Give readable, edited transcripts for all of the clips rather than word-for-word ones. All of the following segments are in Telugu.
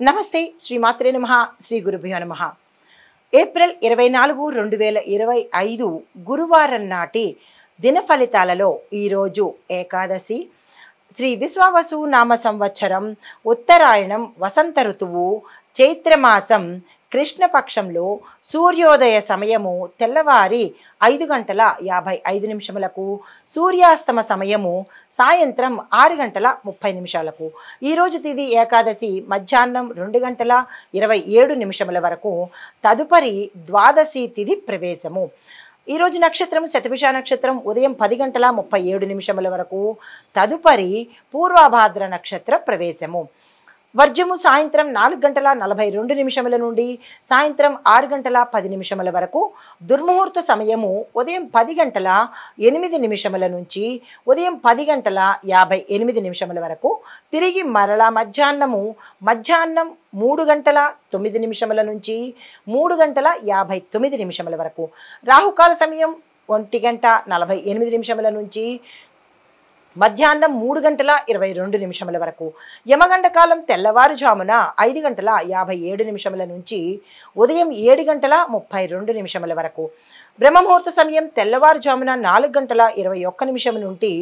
నమస్తే శ్రీమాత్రే నమః శ్రీ గురుభ్యో నమః ఏప్రిల్ 24 2025 గురువారం నాటి దిన ఫలితాలలో ఈరోజు ఏకాదశి శ్రీ విశ్వావసు నామ సంవత్సరం ఉత్తరాయణం వసంత ఋతువు చైత్రమాసం కృష్ణపక్షంలో సూర్యోదయ సమయము తెల్లవారి 5:55 సూర్యాస్తమ సమయము సాయంత్రం 6:30 ఈరోజు తిది ఏకాదశి మధ్యాహ్నం 2:27 వరకు తదుపరి ద్వాదశి తిది ప్రవేశము ఈరోజు నక్షత్రం శతభిష నక్షత్రం ఉదయం 10:37 వరకు తదుపరి పూర్వభాద్ర నక్షత్ర ప్రవేశము వర్జము సాయంత్రం 4:42 నుండి సాయంత్రం 6:10 వరకు దుర్ముహూర్త సమయము ఉదయం 10:08 నుంచి ఉదయం 10:58 వరకు తిరిగి మరలా మధ్యాహ్నం 3:09 నుంచి 3:59 వరకు రాహుకాల సమయం 1:48 నుంచి మధ్యాహ్నం 3:22 వరకు యమగండ కాలం తెల్లవారుజామున 5:57 నుంచి ఉదయం 7:32 వరకు బ్రహ్మముహూర్త సమయం తెల్లవారుజామున 4:21 నుండి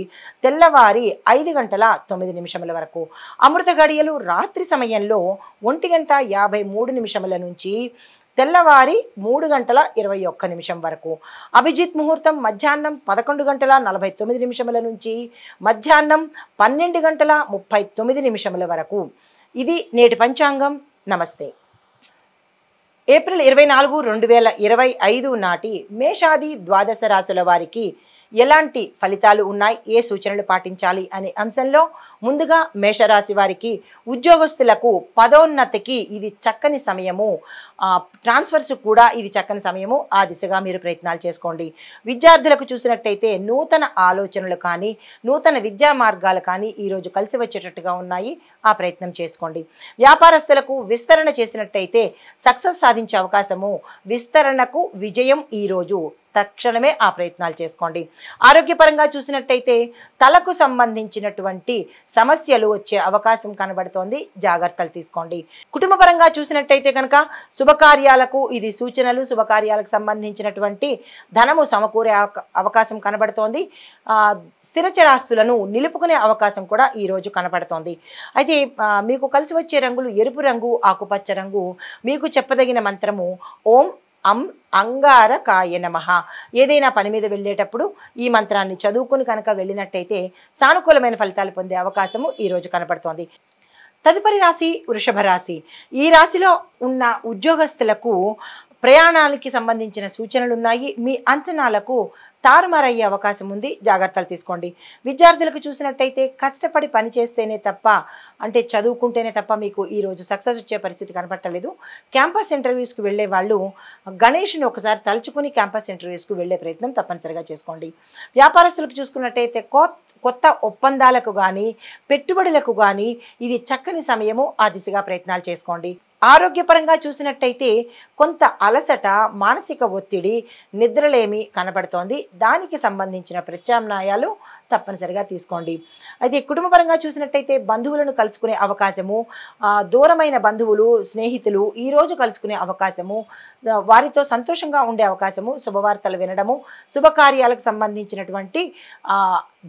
తెల్లవారి 5:09 వరకు అమృత గడియలు రాత్రి సమయంలో 1:53 నుంచి తెల్లవారి 3:21 వరకు అభిజిత్ ముహూర్తం మధ్యాహ్నం 11:49 నుంచి మధ్యాహ్నం 12:39 వరకు ఇది నేటి పంచాంగం నమస్తే ఏప్రిల్ 24 2025 నాటి మేషాది ద్వాదశ రాశుల వారికి ఎలాంటి ఫలితాలు ఉన్నాయి ఏ సూచనలు పాటించాలి అనే అంశంలో ముందుగా మేషరాశి వారికి ఉద్యోగస్తులకు పదోన్నతికి ఇది చక్కని సమయము ట్రాన్స్ఫర్స్ కూడా ఇది చక్కని సమయము ఆ దిశగా మీరు ప్రయత్నాలు చేసుకోండి విద్యార్థులకు చూసినట్టయితే నూతన ఆలోచనలు కానీ నూతన విద్యా మార్గాలు కానీ ఈరోజు కలిసి వచ్చేటట్టుగా ఉన్నాయి ఆ ప్రయత్నం చేసుకోండి వ్యాపారస్తులకు విస్తరణ చేసినట్టయితే సక్సెస్ సాధించే అవకాశము విస్తరణకు విజయం ఈరోజు తక్షణమే ఆ ప్రయత్నాలు చేసుకోండి ఆరోగ్యపరంగా చూసినట్టయితే తలకు సంబంధించినటువంటి సమస్యలు వచ్చే అవకాశం కనబడుతోంది జాగ్రత్తలు తీసుకోండి కుటుంబపరంగా చూసినట్టయితే కనుక శుభకార్యాలకు ఇది సూచనలు శుభకార్యాలకు సంబంధించినటువంటి ధనము సమకూరే అవకాశం కనబడుతోంది స్థిరచరాస్తులను నిలుపుకునే అవకాశం కూడా ఈరోజు కనబడుతోంది అయితే మీకు కలిసి వచ్చే రంగులు ఎరుపు రంగు ఆకుపచ్చ రంగు మీకు చెప్పదగిన మంత్రము ఓం అంగారకాయ నమః ఏదైనా పని మీద వెళ్ళేటప్పుడు ఈ మంత్రాన్ని చదువుకుని కనుక వెళ్ళినట్టయితే సానుకూలమైన ఫలితాలు పొందే అవకాశము ఈరోజు కనపడుతోంది తదుపరి రాశి వృషభ రాశి ఈ రాశిలో ఉన్న ఉద్యోగస్తులకు ప్రయాణాలకి సంబంధించిన సూచనలు ఉన్నాయి మీ అంచనాలకు తారుమారయ్యే అవకాశం ఉంది జాగ్రత్తలు తీసుకోండి విద్యార్థులకు చూసినట్టయితే కష్టపడి పని చేస్తేనే తప్ప అంటే చదువుకుంటేనే తప్ప మీకు ఈరోజు సక్సెస్ వచ్చే పరిస్థితి కనపట్టలేదు క్యాంపస్ ఇంటర్వ్యూస్కి వెళ్ళే వాళ్ళు గణేష్ని ఒకసారి తలుచుకుని క్యాంపస్ ఇంటర్వ్యూస్కి వెళ్ళే ప్రయత్నం తప్పనిసరిగా చేసుకోండి వ్యాపారస్తులకు చూసుకున్నట్టయితే కొత్త ఒప్పందాలకు కానీ పెట్టుబడులకు కానీ ఇది చక్కని సమయము ఆ దిశగా ప్రయత్నాలు చేసుకోండి ఆరోగ్యపరంగా చూసినట్టయితే కొంత అలసట మానసిక ఒత్తిడి నిద్రలేమి కనబడుతోంది దానికి సంబంధించిన ప్రత్యామ్నాయాలు తప్పనిసరిగా తీసుకోండి అయితే కుటుంబపరంగా చూసినట్టయితే బంధువులను కలుసుకునే అవకాశము దూరమైన బంధువులు స్నేహితులు ఈరోజు కలుసుకునే అవకాశము వారితో సంతోషంగా ఉండే అవకాశము శుభవార్తలు వినడము శుభకార్యాలకు సంబంధించినటువంటి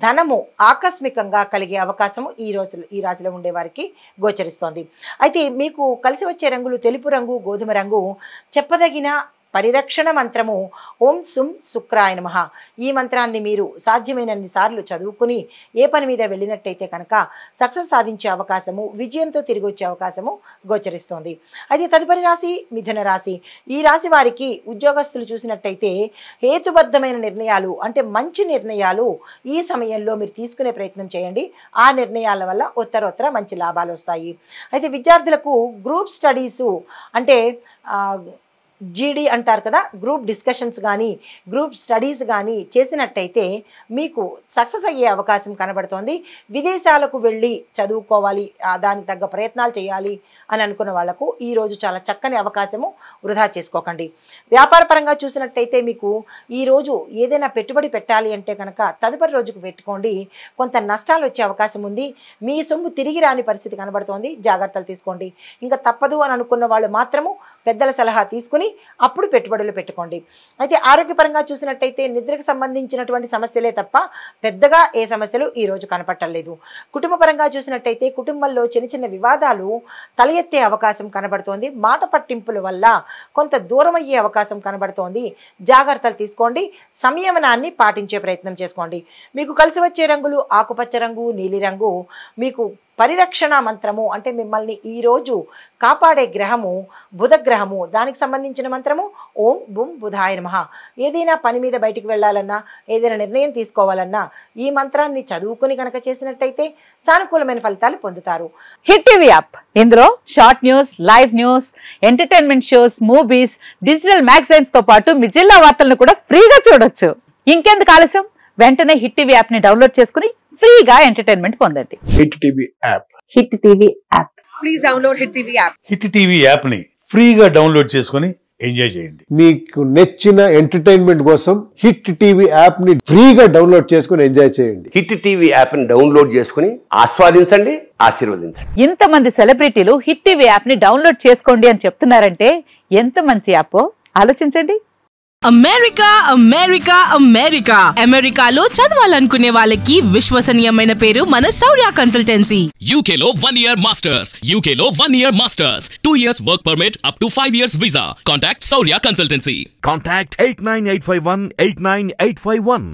ధనము ఆకస్మికంగా కలిగే అవకాశము ఈ రాశిలో ఉండే వారికి గోచరిస్తోంది అయితే మీకు కలిసి వచ్చే రంగులు తెలుపు రంగు గోధుమ రంగు చెప్పదగిన పరిరక్షణ మంత్రము ఓం సుం శుక్రాయ నమః ఈ మంత్రాన్ని మీరు సాధ్యమైనన్ని సార్లు చదువుకుని ఏ పని మీద వెళ్ళినట్టయితే కనుక సక్సెస్ సాధించే అవకాశము విజయంతో తిరిగి వచ్చే అవకాశము గోచరిస్తోంది అయితే తదుపరి రాశి మిథున రాశి ఈ రాశి వారికి ఉద్యోగస్తులు చూసినట్టయితే హేతుబద్ధమైన నిర్ణయాలు అంటే మంచి నిర్ణయాలు ఈ సమయంలో మీరు తీసుకునే ప్రయత్నం చేయండి ఆ నిర్ణయాల వల్ల ఉత్తరోత్తర మంచి లాభాలు వస్తాయి అయితే విద్యార్థులకు గ్రూప్ స్టడీసు అంటే జీడీ అంటారు కదా, గ్రూప్ డిస్కషన్స్ కానీ గ్రూప్ స్టడీస్ కానీ చేసినట్టయితే మీకు సక్సెస్ అయ్యే అవకాశం కనబడుతోంది. విదేశాలకు వెళ్ళి చదువుకోవాలి, దానికి తగ్గ ప్రయత్నాలు చేయాలి అని అనుకున్న వాళ్లకు ఈరోజు చాలా చక్కని అవకాశము, వృధా చేసుకోకండి. వ్యాపార పరంగా చూసినట్టయితే మీకు ఈరోజు ఏదైనా పెట్టుబడి పెట్టాలి అంటే కనుక తదుపరి రోజుకు పెట్టుకోండి, కొంత నష్టాలు వచ్చే అవకాశం ఉంది. మీ సొమ్ము తిరిగి రాని పరిస్థితి కనబడుతోంది, జాగ్రత్తలు తీసుకోండి. ఇంకా తప్పదు అని అనుకున్న వాళ్ళు మాత్రము పెద్దల సలహా తీసుకుని అప్పుడు పెట్టుబడులు పెట్టుకోండి. అయితే ఆరోగ్యపరంగా చూసినట్టయితే నిద్రకు సంబంధించినటువంటి సమస్యలే తప్ప పెద్దగా ఏ సమస్యలు ఈరోజు కనపట్టలేదు. కుటుంబ పరంగా చూసినట్టయితే కుటుంబంలో చిన్న చిన్న వివాదాలు తల ఎత్తే అవకాశం కనబడుతోంది. మాట పట్టింపుల వల్ల కొంత దూరం అయ్యే అవకాశం కనబడుతోంది. జాగ్రత్తలు తీసుకోండి, సంయమనాన్ని పాటించే ప్రయత్నం చేసుకోండి. మీకు కలిసి వచ్చే రంగులు ఆకుపచ్చ రంగు, నీలిరంగు. మీకు పరిరక్షణ మంత్రము అంటే మిమ్మల్ని ఈరోజు కాపాడే గ్రహము బుధ గ్రహము, దానికి సంబంధించిన మంత్రము ఓం బుం బుధాయ నమః. ఏదైనా పని మీద బయటికి వెళ్ళాలన్నా, ఏదైనా నిర్ణయం తీసుకోవాలన్నా ఈ మంత్రాన్ని చదువుకుని కనుక చేసినట్టయితే సానుకూలమైన ఫలితాలు పొందుతారు. హిట్ టీవీ యాప్, ఇందులో short news, live news, entertainment shows, movies, digital magazines తో పాటు మీ జిల్లా వార్తలను కూడా ఫ్రీగా చూడొచ్చు. ఇంకెందుకు ఆలస్యం, వెంటనే హిట్ టీవీ యాప్ ని డౌన్లోడ్ చేసుకుని ఫ్రీగా ఎంటర్టైన్మెంట్ పొందండి. Hit TV app. Hit TV app. Please download hit TV app. Hit TV app ని ఫ్రీగా డౌన్లోడ్ చేసుకుని ఎంజాయ్ చేయండి. మీకు నచ్చిన ఎంటర్టైన్మెంట్ కోసం హిట్ టీవీ యాప్ ని ఫ్రీగా డౌన్లోడ్ చేసుకుని ఎంజాయ్ చేయండి. హిట్ టీవీ యాప్ ని డౌన్లోడ్ చేసుకుని ఆస్వాదించండి, ఆశీర్వదించండి. ఇంతమంది సెలబ్రిటీలు హిట్ టీవీ యాప్ ని డౌన్లోడ్ చేసుకోండి అని చెప్తున్నారంటే ఎంత మంచి యాప్ ఆలోచించండి. అమెరికా అమెరికా అమెరికా అమెరికాలో చదవాలనుకునే వాళ్ళకి విశ్వసనీయమైన పేరు మన శౌర్య కన్సల్టెన్సీ. UK లో 1 year masters, UK లో 1 year masters, 2 years work permit up to 5 years visa. Contact Saurya Consultancy. Contact 89851 89851.